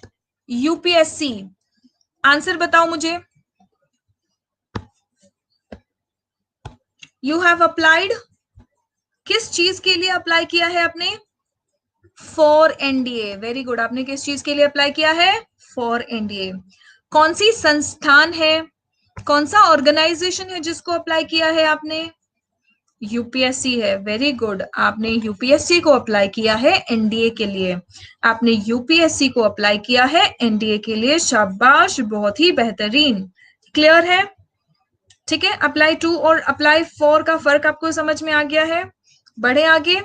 UPSC. आंसर बताओ मुझे। यू हैव अप्लाइड, किस चीज के लिए अप्लाई किया है आपने? For NDA. वेरी गुड, आपने किस चीज के लिए अप्लाई किया है? For NDA. कौन सी संस्थान है, कौन सा ऑर्गेनाइजेशन है जिसको अप्लाई किया है आपने? यूपीएससी है। वेरी गुड, आपने यूपीएससी को अप्लाई किया है एनडीए के लिए, आपने यूपीएससी को अप्लाई किया है एनडीए के लिए। शाबाश, बहुत ही बेहतरीन। क्लियर है? ठीक है, अप्लाई टू और अप्लाई फॉर का फर्क आपको समझ में आ गया है? बढ़े आगे।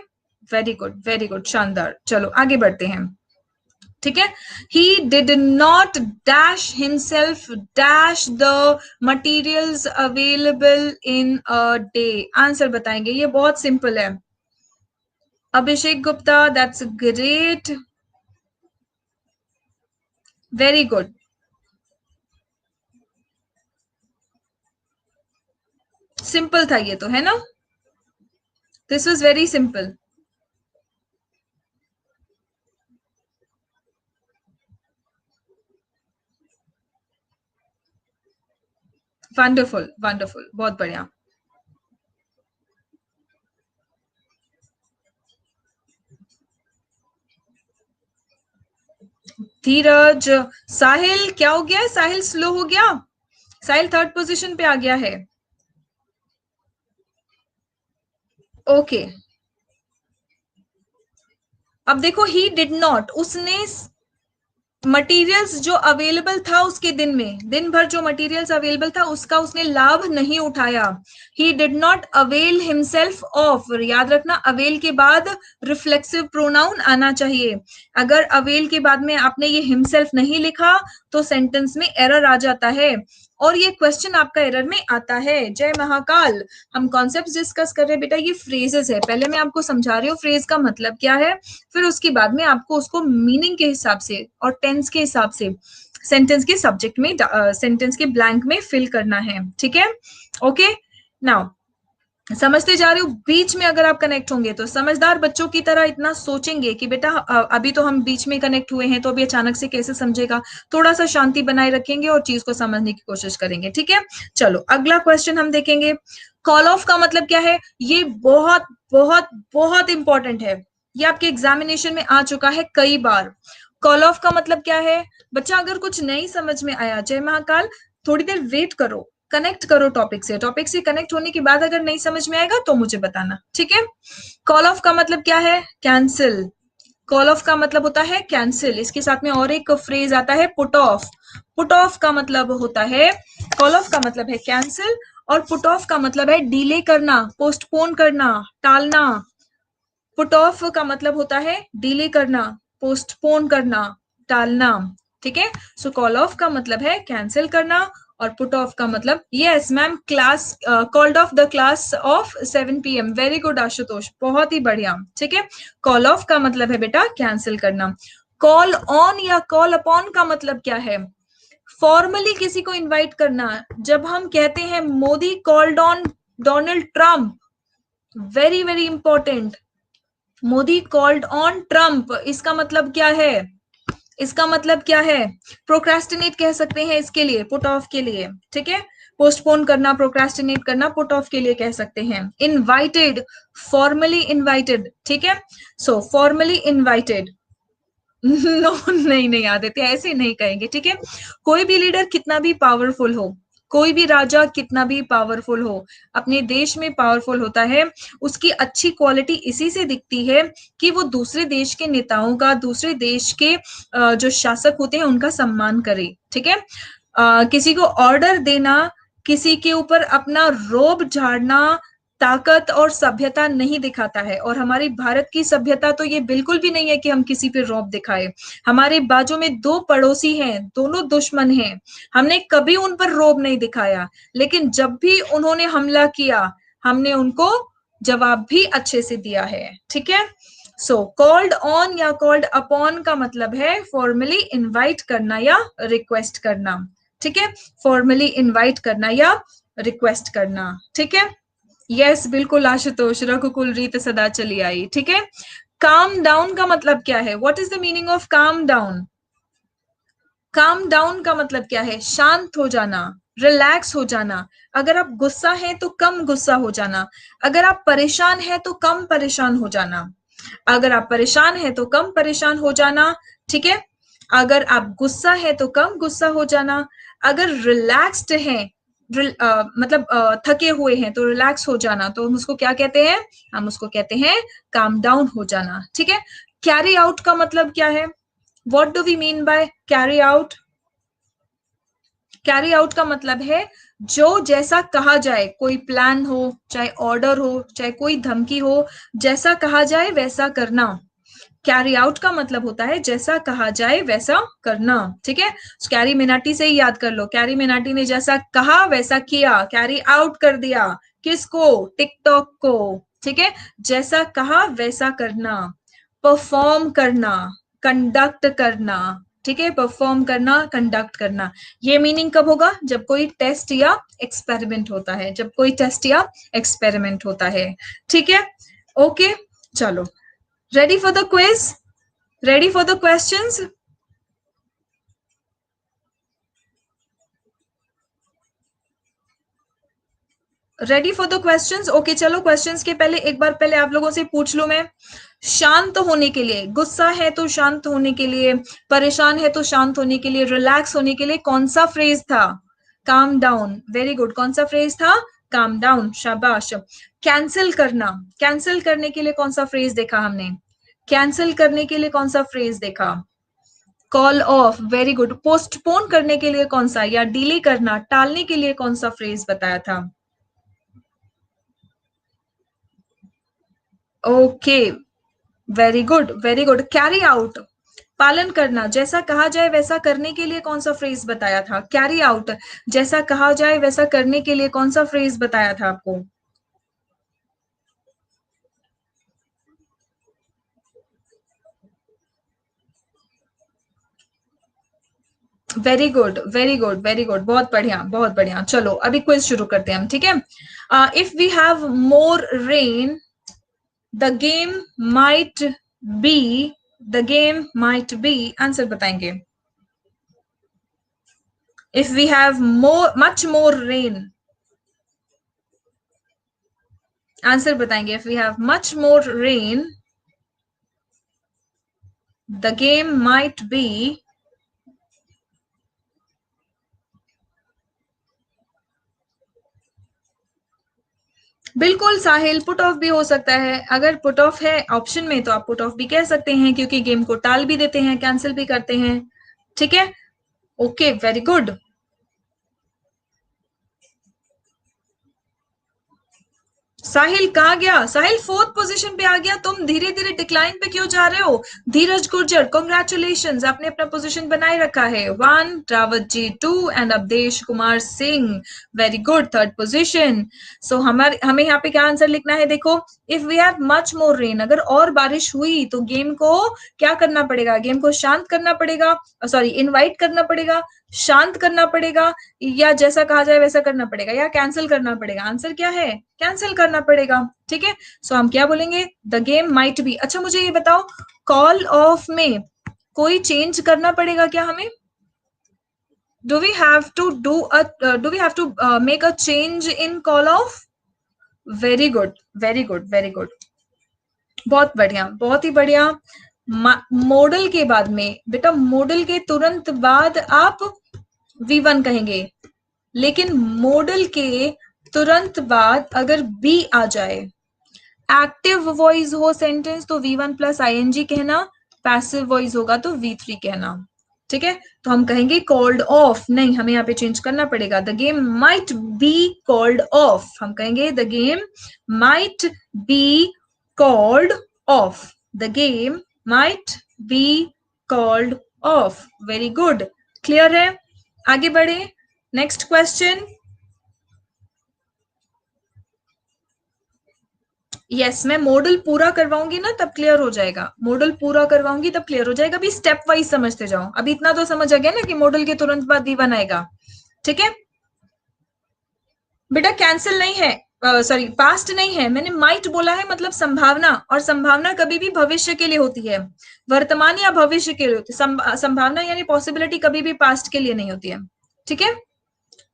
वेरी गुड वेरी गुड, शानदार। चलो आगे बढ़ते हैं। ठीक है, he did not dash himself dash the materials available in a day. Answer बताएंगे, ये बहुत सिंपल है। Abhishek Gupta, that's great, very good. Simple था ये तो, है ना? This was very simple. Wonderful wonderful, बहुत बढ़िया। धीरज, साहिल क्या हो गया? साहिल स्लो हो गया, साहिल थर्ड पोजीशन पे आ गया है। ओके, अब देखो, ही डिड नॉट, उसने मटेरियल्स जो अवेलेबल था उसके दिन में, दिन भर जो मटेरियल्स अवेलेबल था उसका उसने लाभ नहीं उठाया। ही did not avail himself of, याद रखना अवेल के बाद रिफ्लेक्सिव प्रोनाउन आना चाहिए। अगर अवेल के बाद में आपने ये हिमसेल्फ नहीं लिखा तो सेंटेंस में एरर आ जाता है, और ये क्वेश्चन आपका एरर में आता है। जय महाकाल। हम कॉन्सेप्ट डिस्कस कर रहे हैं बेटा, ये फ्रेजेस है, पहले मैं आपको समझा रही हूँ फ्रेज का मतलब क्या है, फिर उसके बाद में आपको उसको मीनिंग के हिसाब से और टेंस के हिसाब से सेंटेंस के सब्जेक्ट में सेंटेंस के ब्लैंक में फिल करना है, ठीक है? ओके, नाउ समझते जा रहे हो? बीच में अगर आप कनेक्ट होंगे तो समझदार बच्चों की तरह इतना सोचेंगे कि बेटा अभी तो हम बीच में कनेक्ट हुए हैं, तो अभी अचानक से कैसे समझेगा, थोड़ा सा शांति बनाए रखेंगे और चीज को समझने की कोशिश करेंगे, ठीक है? चलो अगला क्वेश्चन हम देखेंगे। कॉल ऑफ का मतलब क्या है? ये बहुत बहुत बहुत इंपॉर्टेंट है, ये आपके एग्जामिनेशन में आ चुका है कई बार। कॉल ऑफ का मतलब क्या है? बच्चा अगर कुछ नहीं समझ में आया, जय महाकाल, थोड़ी देर वेट करो, कनेक्ट करो टॉपिक से, टॉपिक से कनेक्ट होने के बाद अगर नहीं समझ में आएगा तो मुझे बताना, ठीक है? कॉल ऑफ का मतलब क्या है? कैंसिल। कॉल ऑफ का मतलब होता है कैंसिल। इसके साथ में और एक फ्रेज आता है पुट ऑफ। पुट ऑफ का मतलब होता है, कॉल ऑफ का मतलब है कैंसिल, और पुट ऑफ का मतलब है डिले करना, पोस्टपोन करना, टालना। पुट ऑफ का मतलब होता है डिले करना, पोस्टपोन करना, टालना, ठीक है? सो कॉल ऑफ का मतलब है कैंसिल करना, और पुट ऑफ का मतलब, yes ma'am, class called off the class of 7 PM, very good Ashutosh, बहुत ही बढ़िया, ठीक है? कॉल ऑफ का मतलब है बेटा कैंसिल करना। कॉल ऑन या कॉल अपॉन का मतलब क्या है? फॉर्मली किसी को इनवाइट करना। जब हम कहते हैं Modi called on Donald Trump, very very important, Modi called on Trump, इसका मतलब क्या है? इसका मतलब क्या है? प्रोक्रेस्टिनेट कह सकते हैं इसके लिए, पुट ऑफ के लिए, ठीक है? पोस्टपोन करना, प्रोक्रेस्टिनेट करना, पुट ऑफ के लिए कह सकते हैं। इनवाइटेड, फॉर्मली इनवाइटेड, ठीक है? सो फॉर्मली इनवाइटेड। नो नहीं नहीं आदित्य, ऐसे नहीं कहेंगे, ठीक है? कोई भी लीडर कितना भी पावरफुल हो, कोई भी राजा कितना भी पावरफुल हो, अपने देश में पावरफुल होता है, उसकी अच्छी क्वालिटी इसी से दिखती है कि वो दूसरे देश के नेताओं का, दूसरे देश के जो शासक होते हैं उनका सम्मान करे, ठीक है? किसी को ऑर्डर देना, किसी के ऊपर अपना रोब झाड़ना ताकत और सभ्यता नहीं दिखाता है, और हमारी भारत की सभ्यता तो ये बिल्कुल भी नहीं है कि हम किसी पे रौब दिखाए। हमारे बाजू में दो पड़ोसी हैं, दोनों दुश्मन हैं, हमने कभी उन पर रौब नहीं दिखाया, लेकिन जब भी उन्होंने हमला किया हमने उनको जवाब भी अच्छे से दिया है, ठीक है? सो कॉल्ड ऑन या कॉल्ड अपॉन का मतलब है फॉर्मली इनवाइट करना या रिक्वेस्ट करना, ठीक है? फॉर्मली इनवाइट करना या रिक्वेस्ट करना, ठीक है? यस बिल्कुल आशुतोष, रघुकुल रीत सदा चली आई, ठीक है? काम डाउन का मतलब क्या है? What is the meaning of calm down? Calm down का मतलब क्या है? शांत हो जाना, रिलैक्स हो जाना। अगर आप गुस्सा हैं तो कम गुस्सा हो जाना, अगर आप परेशान हैं तो कम परेशान हो जाना, अगर आप परेशान हैं तो कम परेशान हो जाना, ठीक है? अगर आप गुस्सा है तो कम गुस्सा हो जाना, अगर रिलैक्स्ड हैं, मतलब थके हुए हैं तो रिलैक्स हो जाना, तो हम उसको क्या कहते हैं? हम उसको कहते हैं काम डाउन हो जाना, ठीक है? कैरी आउट का मतलब क्या है? What do we mean by carry out? Carry out का मतलब है जो जैसा कहा जाए, कोई प्लान हो, चाहे ऑर्डर हो, चाहे कोई धमकी हो, जैसा कहा जाए वैसा करना। कैरी आउट का मतलब होता है जैसा कहा जाए वैसा करना, ठीक है? कैरी मिनाटी से ही याद कर लो, कैरी मिनाटी ने जैसा कहा वैसा किया, कैरी आउट कर दिया। किसको? टिकटॉक को, ठीक है? जैसा कहा वैसा करना, परफॉर्म करना, कंडक्ट करना, ठीक है? परफॉर्म करना, कंडक्ट करना। ये मीनिंग कब होगा? जब कोई टेस्ट या एक्सपेरिमेंट होता है, जब कोई टेस्ट या एक्सपेरिमेंट होता है, ठीक है? ओके, चलो, ready for the quiz? Ready for the questions? Ready for the questions? Okay, चलो क्वेश्चंस के पहले एक बार पहले आप लोगों से पूछ लूं मैं। शांत होने के लिए, गुस्सा है तो शांत होने के लिए, परेशान है तो शांत होने के लिए, रिलैक्स होने के लिए कौन सा फ्रेज था? Calm down, very good. कौन सा फ्रेज था? काम डाउन, शाबाश। कैंसिल करना, कैंसिल करने के लिए कौन सा फ्रेज देखा हमने? कैंसिल करने के लिए कौन सा फ्रेज देखा? Call off, very good. Postpone करने के लिए कौन सा, या डिले करना, टालने के लिए कौन सा फ्रेज बताया था? Okay, very good, very good. Carry out, पालन करना, जैसा कहा जाए वैसा करने के लिए कौन सा फ्रेज बताया था? कैरी आउट, जैसा कहा जाए वैसा करने के लिए कौन सा फ्रेज बताया था आपको? Very good, very good, very good, बहुत बढ़िया, बहुत बढ़िया। चलो अभी क्विज शुरू करते हैं हम, ठीक है? If we have more rain, the game might be, the game might be, answer बताएंगे। If we have more, much more rain, answer बताएंगे। If we have much more rain, the game might be. बिल्कुल साहिल, पुट ऑफ भी हो सकता है। अगर पुट ऑफ है ऑप्शन में तो आप पुट ऑफ भी कह सकते हैं, क्योंकि गेम को टाल भी देते हैं, कैंसिल भी करते हैं। ठीक है, ओके, वेरी गुड। साहिल कहाँ गया? साहिल फोर्थ पोजीशन पे आ गया। तुम धीरे धीरे डिक्लाइन पे क्यों जा रहे हो? धीरज गुर्जर, कॉन्ग्रेचुलेशन, आपने अपना पोजीशन बनाए रखा है। One, Rawat ji two, and Avdhesh Kumar Singh, very good, third position. So हमारे हमें यहाँ पे क्या आंसर लिखना है? देखो, if we have much more rain, अगर और बारिश हुई तो गेम को क्या करना पड़ेगा? गेम को शांत करना पड़ेगा, सॉरी इनवाइट करना पड़ेगा, शांत करना पड़ेगा, या जैसा कहा जाए वैसा करना पड़ेगा, या कैंसिल करना पड़ेगा? आंसर क्या है? कैंसिल करना पड़ेगा। ठीक है, सो हम क्या बोलेंगे? The game might B. अच्छा मुझे ये बताओ, कॉल ऑफ में कोई चेंज करना पड़ेगा क्या हमें? Do we have to do we have to make a change in call off? Very good, very good, very good, बहुत बढ़िया, बहुत ही बढ़िया। मॉडल के बाद में बेटा, मॉडल के तुरंत बाद आप V1 कहेंगे, लेकिन मॉडल के तुरंत बाद अगर बी आ जाए, एक्टिव वॉइस हो सेंटेंस, तो V1 प्लस ING कहना, पैसिव वॉइस होगा तो V3 कहना। ठीक है, तो हम कहेंगे कॉल्ड ऑफ नहीं, हमें यहाँ पे चेंज करना पड़ेगा। The game might be called off, हम कहेंगे the game might be called off, the game might be called off. Very good, clear है? आगे बढ़े, नेक्स्ट क्वेश्चन। यस, मैं मॉडल पूरा करवाऊंगी ना तब क्लियर हो जाएगा। मॉडल पूरा करवाऊंगी तब क्लियर हो जाएगा। अभी स्टेप वाइज समझते जाओ। अभी इतना तो समझ आ गया ना कि मॉडल के तुरंत बाद V1 आएगा। ठीक है बेटा, कैंसिल नहीं है, सॉरी पास्ट नहीं है, मैंने माइट बोला है, मतलब संभावना, और संभावना कभी भी भविष्य के लिए होती है, वर्तमान या भविष्य के लिए होती है। संभावना यानी पॉसिबिलिटी कभी भी पास्ट के लिए नहीं होती है। ठीक है,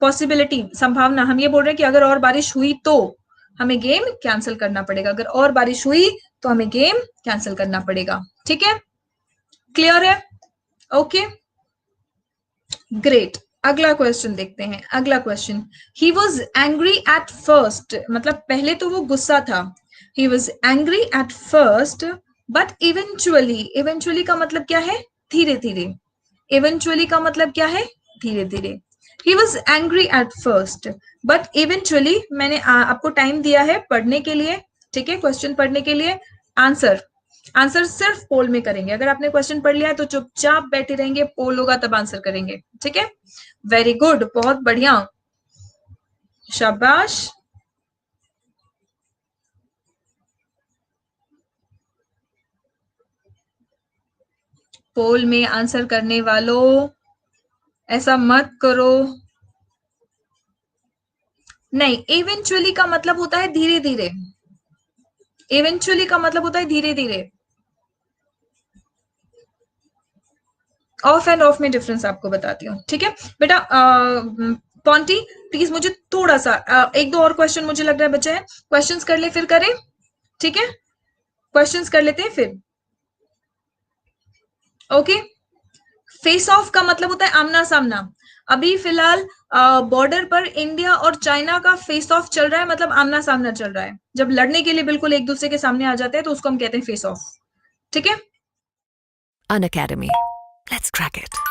पॉसिबिलिटी, संभावना, हम ये बोल रहे हैं कि अगर और बारिश हुई तो हमें गेम कैंसिल करना पड़ेगा, अगर और बारिश हुई तो हमें गेम कैंसिल करना पड़ेगा। ठीक है, क्लियर है? Okay, great. अगला क्वेश्चन देखते हैं। अगला question, he was angry at first, मतलब पहले तो वो गुस्सा था। He was angry at first but eventually, eventually का मतलब क्या है? धीरे धीरे। इवेंचुअली का मतलब क्या है? धीरे धीरे। He was angry at first but eventually, मैंने आपको टाइम दिया है पढ़ने के लिए। ठीक है, क्वेश्चन पढ़ने के लिए। आंसर, आंसर सिर्फ पोल में करेंगे। अगर आपने क्वेश्चन पढ़ लिया है तो चुपचाप बैठे रहेंगे, पोल होगा तब आंसर करेंगे। ठीक है, वेरी गुड, बहुत बढ़िया, शाबाश। पोल में आंसर करने वालों, ऐसा मत करो। नहीं, इवेंचुअली का मतलब होता है धीरे धीरे। इवेंचुअली का मतलब होता है धीरे धीरे। ऑफ एंड ऑफ में डिफरेंस आपको बताती हूँ। ठीक है बेटा, पॉन्टी प्लीज मुझे थोड़ा सा एक दो और क्वेश्चन मुझे लग रहा है बचे हैं, क्वेश्चंस कर ले फिर करें, ठीक है, क्वेश्चंस कर लेते हैं फिर। ओके, फेस ऑफ का मतलब होता है आमना सामना। अभी फिलहाल बॉर्डर पर इंडिया और चाइना का फेस ऑफ चल रहा है, मतलब आमना सामना चल रहा है। जब लड़ने के लिए बिल्कुल एक दूसरे के सामने आ जाते हैं तो उसको हम कहते हैं फेस ऑफ, ठीक है। Unacademy. Let's crack it.